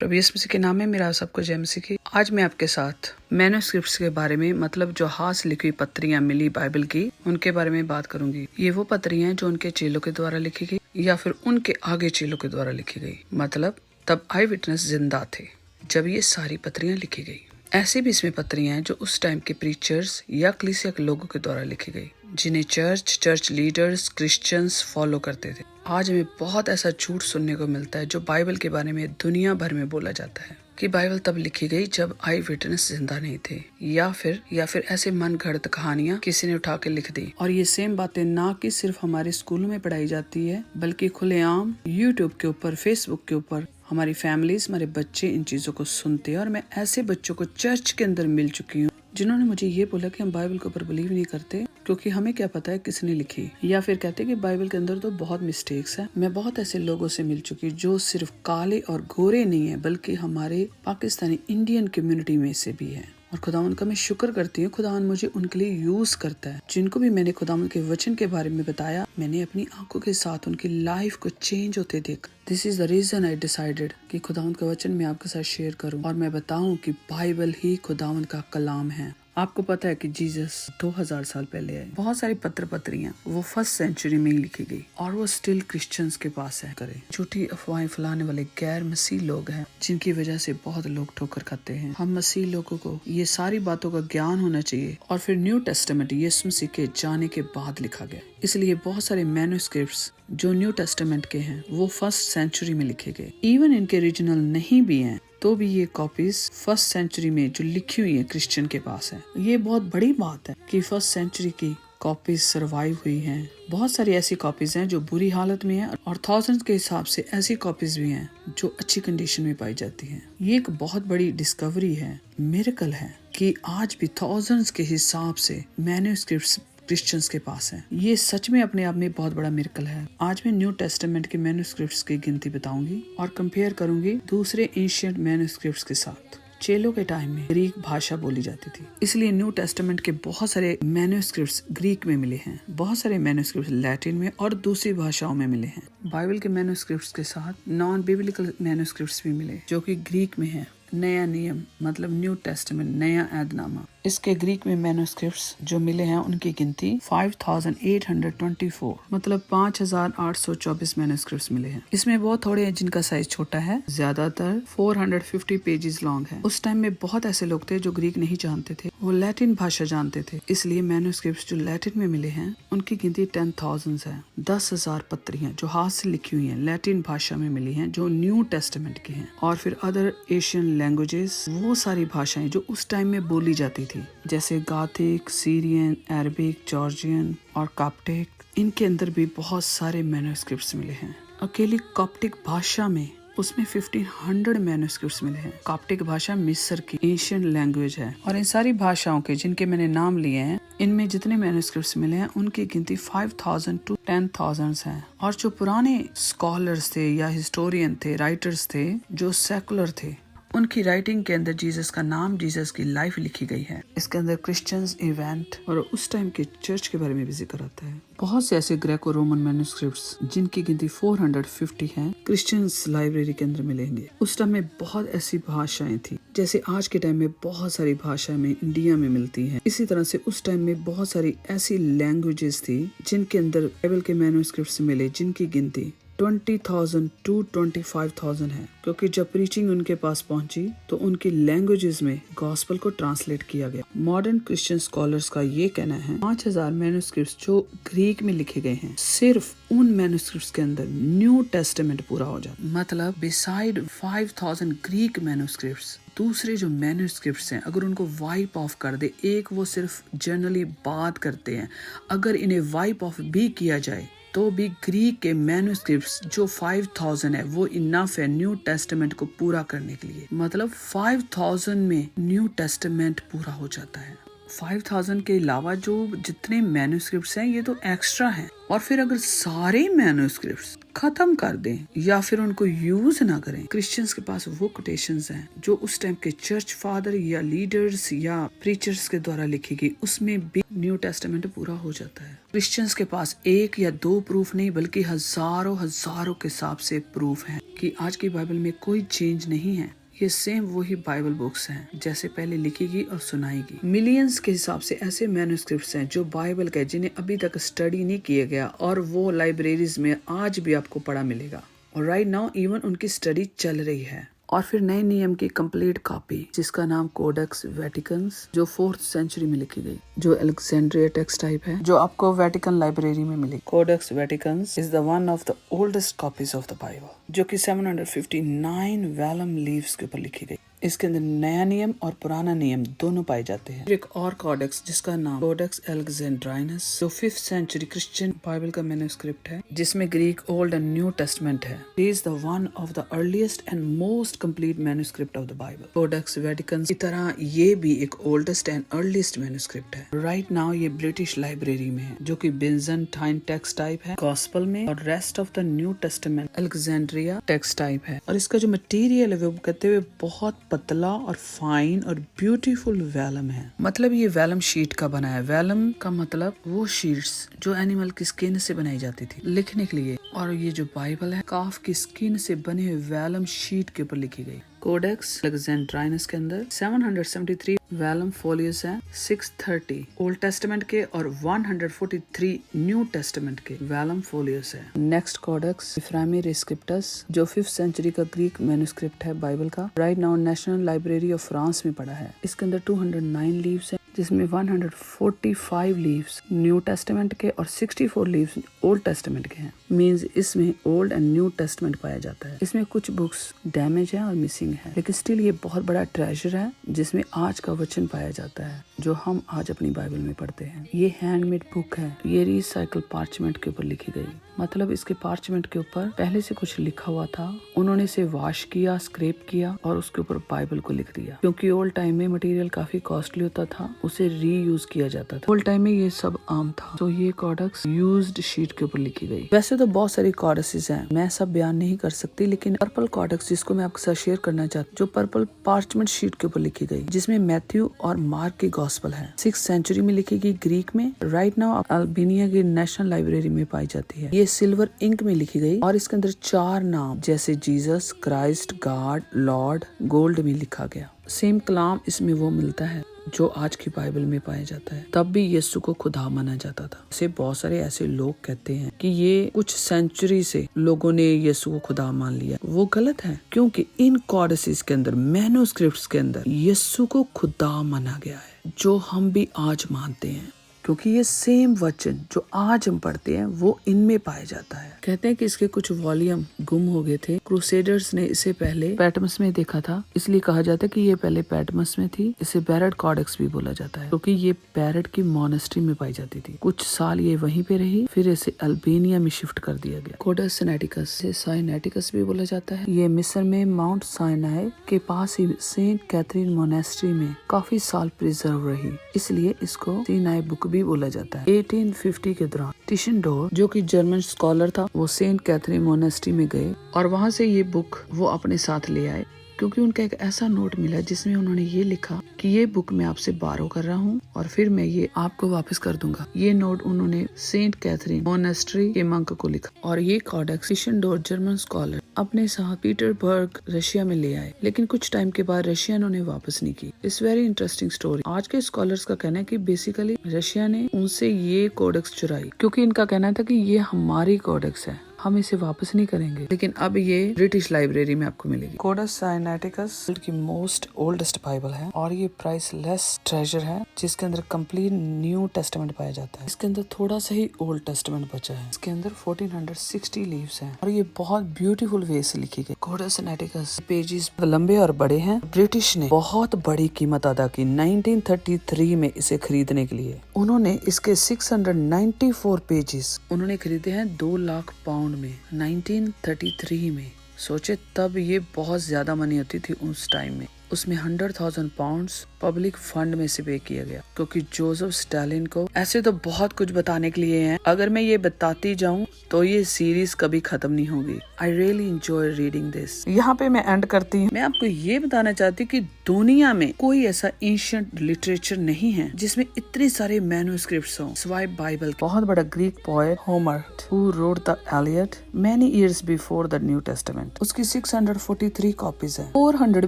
प्रभु यीशु मसीह के नाम में मेरा सबको जय मसीह की। आज मैं आपके साथ मैन्युस्क्रिप्ट्स के बारे में, मतलब जो हाथ से लिखी हुई पत्रियां मिली बाइबल की, उनके बारे में बात करूंगी। ये वो पत्रियां जो उनके चेलों के द्वारा लिखी गई या फिर उनके आगे चेलों के द्वारा लिखी गई। मतलब तब आई विटनेस जिंदा थे जब ये सारी पत्रियां लिखी गई। ऐसी भी इसमें पत्रियां हैं जो उस टाइम के प्रीचर्स या कलीसिया के लोगों के द्वारा लिखी गई, जिन्हें चर्च लीडर्स क्रिश्चियंस फॉलो करते थे। आज हमें बहुत ऐसा झूठ सुनने को मिलता है जो बाइबल के बारे में दुनिया भर में बोला जाता है कि बाइबल तब लिखी गई जब आई विटनेस जिंदा नहीं थे, या फिर ऐसे मन घड़त कहानियां किसी ने उठा के लिख दी। और ये सेम बातें ना कि सिर्फ हमारे स्कूलों में पढ़ाई जाती है, बल्कि खुलेआम यूट्यूब के ऊपर, फेसबुक के ऊपर हमारी फैमिलीज, हमारे बच्चे इन चीजों को सुनते हैं। और मैं ऐसे बच्चों को चर्च के अंदर मिल चुकी हूँ जिन्होंने मुझे ये बोला कि हम बाइबल के ऊपर बिलीव नहीं करते क्योंकि हमें क्या पता है किसने लिखी, या फिर कहते कि बाइबल के अंदर तो बहुत मिस्टेक्स है। मैं बहुत ऐसे लोगों से मिल चुकी जो सिर्फ काले और गोरे नहीं है, बल्कि हमारे पाकिस्तानी इंडियन कम्युनिटी में से भी है। और खुदावन का मैं शुक्र करती हूँ, खुदावन मुझे उनके लिए यूज करता है। जिनको भी मैंने खुदावन के वचन के बारे में बताया, मैंने अपनी आंखों के साथ उनकी लाइफ को चेंज होते देखा। This is the reason I decided कि खुदावन का वचन मैं आपके साथ शेयर करूं और मैं बताऊं कि बाइबल ही खुदावन का कलाम है। आपको पता है कि जीसस 2000 साल पहले आए। बहुत सारी पत्रियां वो फर्स्ट सेंचुरी में ही लिखी गई और वो स्टिल क्रिश्चियंस के पास है। करे झूठी अफवाहें फैलाने वाले गैर मसीह लोग हैं, जिनकी वजह से बहुत लोग ठोकर खाते हैं। हम मसीह लोगों को ये सारी बातों का ज्ञान होना चाहिए। और फिर न्यू टेस्टामेंट यीशु मसीह के जाने के बाद लिखा गया, इसलिए बहुत सारे मैन्युस्क्रिप्ट्स जो न्यू टेस्टामेंट के हैं वो फर्स्ट सेंचुरी में लिखे गए। इवन इनके ओरिजिनल नहीं भी हैं तो भी ये कॉपीज फर्स्ट सेंचुरी में जो लिखी हुई है क्रिश्चियन के पास है। ये बहुत बड़ी बात है कि फर्स्ट सेंचुरी की कॉपीज सर्वाइव हुई हैं। बहुत सारी ऐसी कॉपीज हैं जो बुरी हालत में हैं और थाउजेंड्स के हिसाब से ऐसी कॉपीज भी हैं जो अच्छी कंडीशन में पाई जाती हैं। ये एक बहुत बड़ी डिस्कवरी है, मिरेकल है कि आज भी थाउजेंड्स के हिसाब से मैन्युस्क्रिप्ट्स क्रिश्चियंस के पास है। ये सच में अपने आप में बहुत बड़ा मिरेकल है। आज मैं न्यू टेस्टामेंट के मैन्युस्क्रिप्ट्स की गिनती बताऊंगी और कंपेयर करूंगी दूसरे एंशिएंट मैन्युस्क्रिप्ट्स के साथ। चेलों के टाइम में ग्रीक भाषा बोली जाती थी, इसलिए न्यू टेस्टामेंट के बहुत सारे मैन्युस्क्रिप्ट्स ग्रीक में मिले हैं, बहुत सारे मैन्युस्क्रिप्ट्स लैटिन में और दूसरी भाषाओं में मिले हैं। बाइबल के मैन्युस्क्रिप्ट्स के साथ नॉन बिब्लिकल मैन्युस्क्रिप्ट्स भी मिले जो कि ग्रीक में है। नया नियम मतलब न्यू टेस्टामेंट, नया ऐदनामा, इसके ग्रीक में मैन्युस्क्रिप्ट्स जो मिले हैं उनकी गिनती 5824 मतलब 5824 मैन्युस्क्रिप्ट्स मिले हैं। इसमें बहुत थोड़े हैं जिनका साइज छोटा है, ज्यादातर 450 पेजेस लॉन्ग है। उस टाइम में बहुत ऐसे लोग थे जो ग्रीक नहीं जानते थे, वो लैटिन भाषा जानते थे, इसलिए मैन्युस्क्रिप्ट्स जो लैटिन में मिले हैं उनकी गिनती 10,000 है। 10,000 पत्रियां जो हाथ से लिखी हुई हैं लैटिन भाषा में मिली हैं जो न्यू टेस्टामेंट की हैं। और फिर अदर एशियन लैंग्वेजेस, वो सारी भाषाएं जो उस टाइम में बोली जाती थी, जैसे गाथिक, सीरियन, अरबिक, जॉर्जियन और कॉप्टिक, इनके अंदर भी बहुत सारे मैन्युस्क्रिप्ट्स मिले हैं। अकेली कॉप्टिक भाषा में उसमें 1500 मैन्युस्क्रिप्ट्स मिले हैं। कॉप्टिक भाषा मिस्र की एशियन लैंग्वेज है। और इन सारी भाषाओं के जिनके मैंने नाम लिए हैं, इनमें जितने मैन्युस्क्रिप्ट्स मिले हैं उनकी गिनती 5000 to 10,000 है। और जो पुराने स्कॉलर्स थे या हिस्टोरियन थे, राइटर्स थे जो सेकुलर थे, उनकी राइटिंग के अंदर जीसस का नाम, जीसस की लाइफ लिखी गई है। इसके अंदर क्रिश्चियंस इवेंट और उस टाइम के चर्च के बारे में भी जिक्र आता है। बहुत से ऐसे ग्रेको रोमन मैन्युस्क्रिप्ट्स जिनकी गिनती 450 है क्रिश्चियंस लाइब्रेरी के अंदर मिलेंगे। उस टाइम में बहुत ऐसी भाषाएं थी जैसे आज के टाइम में बहुत सारी भाषाएं में इंडिया में मिलती हैं। इसी तरह से उस टाइम में बहुत सारी ऐसी लैंग्वेजेस थी जिनके अंदर बाइबल के मैन्युस्क्रिप्ट्स मिले, जिनकी गिनती 20,000 to 25,000 है। क्योंकि जब प्रीचिंग उनके पास पहुंची तो उनकी लैंग्वेजेस में गॉस्पल को ट्रांसलेट किया गया। मॉडर्न क्रिश्चियन स्कॉलर्स का ये कहना है 5000 मैन्युस्क्रिप्ट्स जो ग्रीक में लिखे गए हैं, सिर्फ उन मैन्युस्क्रिप्ट्स के अंदर न्यू टेस्टामेंट पूरा हो जाता। मतलब बिसाइड 5000 ग्रीक मैन्युस्क्रिप्ट्स, दूसरे जो मैन्युस्क्रिप्ट्स हैं अगर उनको वाइप ऑफ कर दे, एक वो सिर्फ जनरली बात करते हैं, अगर इन्हें वाइप ऑफ भी किया जाए तो भी ग्रीक के मैन्युस्क्रिप्ट्स जो 5000 है वो इनफ है न्यू टेस्टामेंट को पूरा करने के लिए। मतलब 5000 में न्यू टेस्टामेंट पूरा हो जाता है। 5000 के अलावा जो जितने मैन्युस्क्रिप्ट्स हैं ये तो एक्स्ट्रा हैं, और फिर अगर सारे मैन्युस्क्रिप्ट्स खत्म कर दें या फिर उनको यूज ना करें, क्रिश्चियंस के पास वो कोटेशंस हैं जो उस टाइम के चर्च फादर या लीडर्स या प्रीचर्स के द्वारा लिखी गई, उसमें भी न्यू टेस्टामेंट पूरा हो जाता है। क्रिश्चियंस के पास एक या दो प्रूफ नहीं बल्कि हजारों हजारों के हिसाब से प्रूफ हैं कि आज की बाइबल में कोई चेंज नहीं है। ये सेम वही बाइबल बुक्स हैं जैसे पहले लिखी गई और सुनाई गई। मिलियंस के हिसाब से ऐसे मैन्युस्क्रिप्ट्स हैं जो बाइबल के जिन्हें अभी तक स्टडी नहीं किया गया, और वो लाइब्रेरीज में आज भी आपको पढ़ा मिलेगा, और राइट नाउ इवन उनकी स्टडी चल रही है। और फिर नए नियम की कंप्लीट कॉपी जिसका नाम कोडेक्स वेटिकन्स, जो 4th सेंचुरी में लिखी गई, जो अलेक्जेंड्रिया टेक्स्ट टाइप है, जो आपको वेटिकन लाइब्रेरी में मिलेगी। Codex Vaticanus is the one of the oldest copies of the Bible, जो कि 759 वेलम लीव्स के ऊपर लिखी गई। इसके अंदर नया नियम और पुराना नियम दोनों पाए जाते हैं। एक और कोडेक्स जिसका नाम कोडेक्स अलेक्जेंड्राइनस, जो 5th सेंचुरी क्रिश्चियन बाइबल का मैन्युस्क्रिप्ट है, जिसमें Greek old and new testament है। He is the one of the earliest and most complete manuscript of the Bible. Codex Vatican की तरह ये भी एक ओल्डेस्ट एंड अर्लीस्ट मैन्युस्क्रिप्ट है। राइट नाउ ये ब्रिटिश लाइब्रेरी में है, जो कि बिजेंटाइन टेक्स्ट टाइप है गॉस्पल में, और rest of the new testament Alexandria text type है। और इसका जो मटेरियल है वो कहते हुए बहुत पतला और फाइन और ब्यूटीफुल वेलम है। मतलब ये वेलम शीट का बना है। वेलम का मतलब वो शीट्स जो एनिमल की स्किन से बनाई जाती थी लिखने के लिए, और ये जो बाइबल है काफ की स्किन से बने हुए वेलम शीट के ऊपर लिखी गई। कोडेक्स अलेक्जेंड्राइनस के अंदर 773 वेलम फोलियोस हैं, 630 ओल्ड टेस्टामेंट के और 143 न्यू टेस्टामेंट के वेलम फोलियोस है। नेक्स्ट कोडेक्स इफ्राइमी रिस्क्रिप्टस, जो 5th सेंचुरी का ग्रीक मैन्युस्क्रिप्ट है बाइबल का। Right now national library of France में पड़ा है। इसके अंदर 209 लीव्स है, जिसमें 145 लीव्स न्यू टेस्टामेंट के और 64 लीव्स ओल्ड टेस्टामेंट के हैं। मींस इसमें ओल्ड एंड न्यू टेस्टामेंट पाया जाता है। इसमें कुछ बुक्स डैमेज है और मिसिंग है, लेकिन स्टिल ये बहुत बड़ा ट्रेजर है जिसमें आज का वचन पाया जाता है जो हम आज अपनी बाइबल में पढ़ते हैं। ये हैंडमेड बुक है, ये रिसाइकल पार्चमेंट के ऊपर लिखी गई। मतलब इसके पार्चमेंट के ऊपर पहले से कुछ लिखा हुआ था, उन्होंने इसे वॉश किया, स्क्रैप किया और उसके ऊपर बाइबल को लिख दिया। क्योंकि ओल्ड टाइम में मटेरियल काफी कॉस्टली होता था, उसे रीयूज किया जाता था। ओल्ड टाइम में ये सब आम था, तो ये कोडेक्स यूज्ड शीट के ऊपर लिखी गई। वैसे तो बहुत सारी कोडेक्सेस हैं, मैं सब बयान नहीं कर सकती, लेकिन पर्पल कोडेक्स जिसको मैं आपके साथ शेयर करना चाहती हूँ, जो पर्पल पार्चमेंट शीट के ऊपर लिखी गई, जिसमें मैथ्यू और मार्क की गॉस्पल है, 6th सेंचुरी में लिखी गई ग्रीक में। राइट नाउ अल्बानिया की नेशनल लाइब्रेरी में पाई जाती है। ये सिल्वर इंक में लिखी गई और इसके अंदर 4 नाम जैसे Jesus, Christ, God, Lord gold में लिखा गया। सेम कलाम इसमें वो मिलता है जो आज की बाइबल में पाया जाता है। तब भी यीशु को खुदा माना जाता था। इसे बहुत सारे ऐसे लोग कहते हैं कि ये कुछ सेंचुरी से लोगों ने यीशु को खुदा मान लिया। वो गलत है, क्योंकि इन कोडेक्स के अंदर, मैन्युस्क्रिप्ट्स के अंदर यीशु को खुदा माना गया है, जो हम भी आज मानते हैं। क्योंकि ये सेम वचन जो आज हम पढ़ते हैं वो इनमें पाया जाता है। कहते हैं कि इसके कुछ वॉल्यूम गुम हो गए थे। क्रूसेडर्स ने इसे पहले पैटमस में देखा था, इसलिए कहा जाता है कि ये पहले पैटमस में थी। इसे बैरेट कोडेक्स भी बोला जाता है, क्योंकि ये बैरेट की मोनेस्ट्री में पाई जाती थी। कुछ साल ये वहीं पे रही, फिर इसे अल्बानिया में शिफ्ट कर दिया गया। कोडेक्स सिनेटिकस, साइनेटिकस भी बोला जाता है। ये मिस्र में माउंट साइनाई के पास ही सेंट कैथरीन मोनेस्ट्री में काफी साल प्रिजर्व रही, इसलिए इसको सीनाई बुक भी बोला जाता है। 1850 के दौरान टिशनडोर, जो कि जर्मन स्कॉलर था, वो सेंट कैथरीन मोनेस्ट्री में गए और वहां से ये बुक वो अपने साथ ले आए, क्योंकि उनका एक ऐसा नोट मिला जिसमें उन्होंने ये लिखा कि ये बुक मैं आपसे बारो कर रहा हूँ और फिर मैं ये आपको वापस कर दूंगा। ये नोट उन्होंने सेंट कैथरीन मोनेस्ट्री के मंक को लिखा और ये कोडेक्स टिशनडोर जर्मन स्कॉलर अपने साथ पीटरबर्ग रशिया में ले आए, लेकिन कुछ टाइम के बाद रशिया ने उन्हें वापस नहीं की। It's very interesting story. आज के स्कॉलर्स का कहना है कि बेसिकली रशिया ने उनसे ये कोडेक्स चुराई, क्योंकि इनका कहना था कि ये हमारी कोडेक्स है, हम इसे वापस नहीं करेंगे। लेकिन अब ये ब्रिटिश लाइब्रेरी में आपको मिलेगी। कोडेक्स साइनेटिकस की मोस्ट ओल्डेस्ट बाइबल है और ये प्राइसलेस ट्रेजर है, जिसके अंदर कंप्लीट न्यू टेस्टामेंट पाया जाता है। इसके अंदर थोड़ा सा ही ओल्ड टेस्टामेंट बचा है। इसके अंदर 1460 लीव्स हैं और ये बहुत ब्यूटीफुल वे से लिखी गई। कोडेक्स साइनेटिकस पेजेस लंबे और बड़े हैं। ब्रिटिश ने बहुत बड़ी कीमत अदा की 1933 में इसे खरीदने के लिए। उन्होंने इसके 694 पेजेस उन्होंने खरीदे हैं 2 लाख पाउंड में 1933 में। सोचे तब ये बहुत ज्यादा मनी होती थी उस टाइम में। उसमें 100,000 पाउंड्स पब्लिक फंड में से पे किया गया, क्योंकि जोसेफ स्टालिन को ऐसे तो बहुत कुछ बताने के लिए है, अगर मैं ये बताती जाऊँ तो ये सीरीज कभी खत्म नहीं होगी। I really enjoy reading this. यहाँ पे मैं एंड करती हूँ। मैं आपको ये बताना चाहती हूँ कि दुनिया में कोई ऐसा एंशिएंट लिटरेचर नहीं है जिसमें इतने सारे मैन्युस्क्रिप्ट्स हों सिवाय बाइबल। बहुत बड़ा Greek poet Homer who wrote the Iliad many years before the New Testament, उसकी 643 कॉपीज है 400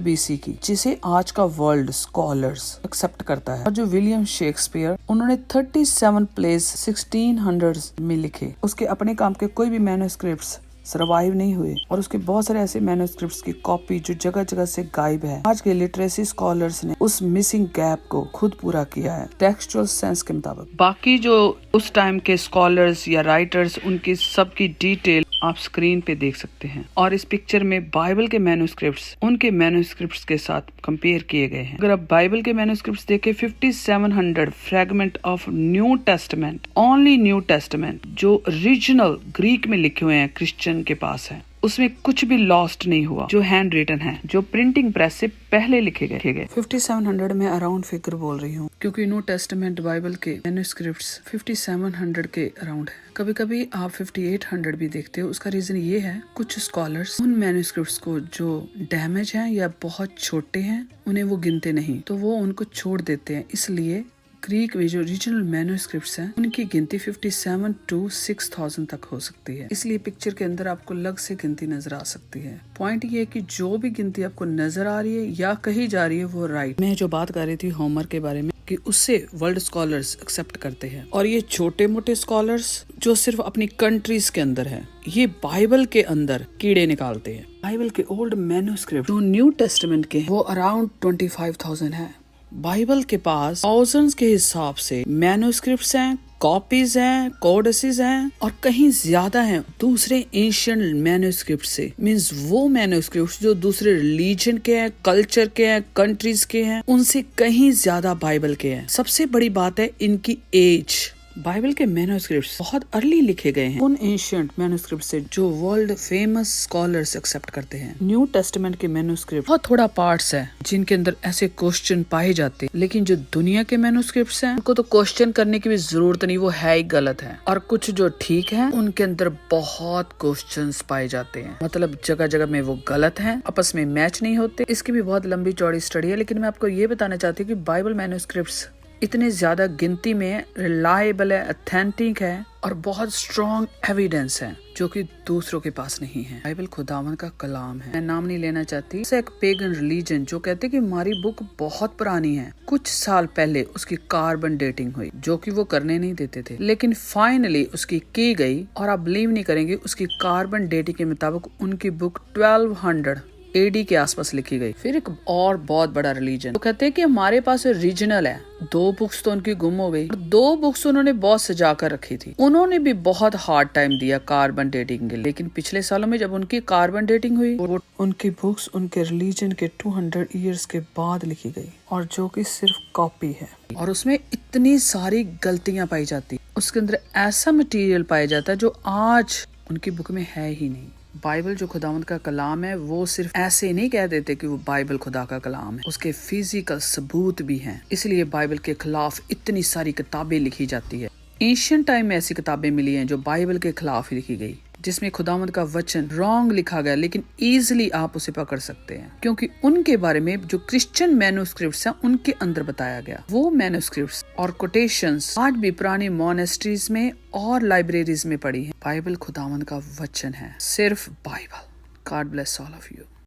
BC की, जिसे आज का वर्ल्ड स्कॉलर्स एक्सेप्ट करता है। और जो विलियम शेक्सपियर, उन्होंने 37 प्लेस 1600 में लिखे, उसके अपने काम के कोई भी मैन्युस्क्रिप्ट्स सर्वाइव नहीं हुए, और उसके बहुत सारे ऐसे मैन्युस्क्रिप्ट्स की कॉपी जो जगह जगह से गायब है। आज के लिटरेसी स्कॉलर्स ने उस मिसिंग गैप को खुद पूरा किया है टेक्सचुअल सेंस के मुताबिक। बाकी जो उस टाइम के स्कॉलर्स या राइटर्स, उनकी सबकी डिटेल आप स्क्रीन पे देख सकते हैं। और इस पिक्चर में बाइबल के मैन्युस्क्रिप्ट्स उनके मैन्युस्क्रिप्ट्स के साथ कंपेयर किए गए हैं। अगर आप बाइबल के मैन्युस्क्रिप्ट्स देखें, 5700 fragment of new testament, only new testament जो ओरिजिनल ग्रीक में लिखे हुए हैं क्रिश्चियन के पास है, उसमें कुछ भी लॉस्ट नहीं हुआ, जो हैंड रिटन है, जो प्रिंटिंग प्रेस से पहले लिखे गए। 5700 में अराउंड फिगर बोल रही हूँ, क्योंकि न्यू टेस्टामेंट बाइबल के मैन्युस्क्रिप्ट्स 5700 के अराउंड है। कभी कभी आप 5800 भी देखते हो। उसका रीजन ये है, कुछ स्कॉलर्स उन मैन्युस्क्रिप्ट्स को जो डैमेज हैं या बहुत छोटे हैं उन्हें वो गिनते नहीं, तो वो उनको छोड़ देते हैं। इसलिए ग्रीक में जो ओरिजिनल मैन्युस्क्रिप्ट्स हैं उनकी गिनती 57 to 6000 तक हो सकती है। इसलिए पिक्चर के अंदर आपको अलग से गिनती नजर आ सकती है। पॉइंट ये है कि जो भी गिनती आपको नजर आ रही है या कही जा रही है वो राइट। मैं जो बात कर रही थी होमर के बारे में, कि उससे वर्ल्ड स्कॉलर्स एक्सेप्ट करते हैं, और ये छोटे मोटे स्कॉलर्स जो सिर्फ अपनी कंट्रीज के अंदर है, ये बाइबल के अंदर कीड़े निकालते हैं। बाइबल के ओल्ड मैन्युस्क्रिप्ट जो न्यू टेस्टामेंट के वो अराउंड 25,000 है। बाइबल के पास थाउजेंड्स के हिसाब से मैन्युस्क्रिप्ट्स हैं, कॉपीज हैं, कोडेसेस हैं, और कहीं ज्यादा हैं दूसरे एशियन मैन्युस्क्रिप्ट से। मींस वो मैन्युस्क्रिप्ट्स जो दूसरे रिलीजन के हैं, कल्चर के हैं, कंट्रीज के हैं, उनसे कहीं ज्यादा बाइबल के हैं। सबसे बड़ी बात है इनकी एज। बाइबल के मैन्युस्क्रिप्ट्स बहुत अर्ली लिखे गए हैं उन एंशिएंट मैन्युस्क्रिप्ट से जो वर्ल्ड फेमस स्कॉलर्स एक्सेप्ट करते हैं। न्यू टेस्टामेंट के मैन्युस्क्रिप्ट बहुत थोड़ा पार्ट्स है जिनके अंदर ऐसे क्वेश्चन पाए जाते हैं, लेकिन जो दुनिया के मैन्युस्क्रिप्ट्स हैं उनको तो क्वेश्चन करने की भी जरूरत नहीं, वो है ही गलत है। और कुछ जो ठीक है उनके अंदर बहुत क्वेश्चंस पाए जाते हैं, मतलब जगह जगह में वो गलत हैं, आपस में मैच नहीं होते। इसकी भी बहुत लंबी चौड़ी स्टडी है, लेकिन मैं आपको ये बताना चाहती हूँ कि बाइबल मैन्युस्क्रिप्ट्स इतने ज्यादा गिनती में रिलायबल है, ऑथेंटिक है, और बहुत स्ट्रॉन्ग एविडेंस है जो कि दूसरों के पास नहीं है। बाइबल खुदावन का कलाम है। मैं नाम नहीं लेना चाहती। एक पेगन रिलीजन जो कहते कि हमारी बुक बहुत पुरानी है, कुछ साल पहले उसकी कार्बन डेटिंग हुई, जो कि वो करने नहीं देते थे, लेकिन फाइनली उसकी की गई, और आप बिलीव नहीं करेंगे उसकी कार्बन डेटिंग के मुताबिक उनकी बुक 1200 AD के आसपास लिखी गई। फिर एक और बहुत बड़ा रिलीजन तो कहते हैं कि हमारे पास ओरिजिनल है, 2 बुक्स तो उनकी गुम हो गई, 2 बुक्स उन्होंने बहुत सजा कर रखी थी। उन्होंने भी बहुत हार्ड टाइम दिया कार्बन डेटिंग के लिए, लेकिन पिछले सालों में जब उनकी कार्बन डेटिंग हुई, वो उनकी बुक्स उनके रिलीजन के 200 ईयर्स के बाद लिखी गई, और जो कि सिर्फ कॉपी है, और उसमें इतनी सारी गलतियां पाई जाती, उसके अंदर ऐसा मटेरियल पाया जाता है जो आज उनकी बुक में है ही नहीं। बाइबल जो खुदावंद का कलाम है वो सिर्फ ऐसे नहीं कह देते कि वो बाइबल खुदा का कलाम है, उसके फिजिकल सबूत भी हैं। इसलिए बाइबल के खिलाफ इतनी सारी किताबें लिखी जाती है। एशियन टाइम में ऐसी किताबें मिली हैं जो बाइबल के खिलाफ लिखी गई, जिसमें खुदावंद का वचन रॉन्ग लिखा गया, लेकिन इजीली आप उसे पकड़ सकते हैं, क्योंकि उनके बारे में जो क्रिश्चियन मैन्युस्क्रिप्ट्स हैं उनके अंदर बताया गया। वो मैन्युस्क्रिप्ट्स और कोटेशंस आज भी पुरानी मॉनेस्ट्रीज में और लाइब्रेरीज में पड़ी हैं। बाइबल खुदावंद का वचन है, सिर्फ Bible. God bless all of you.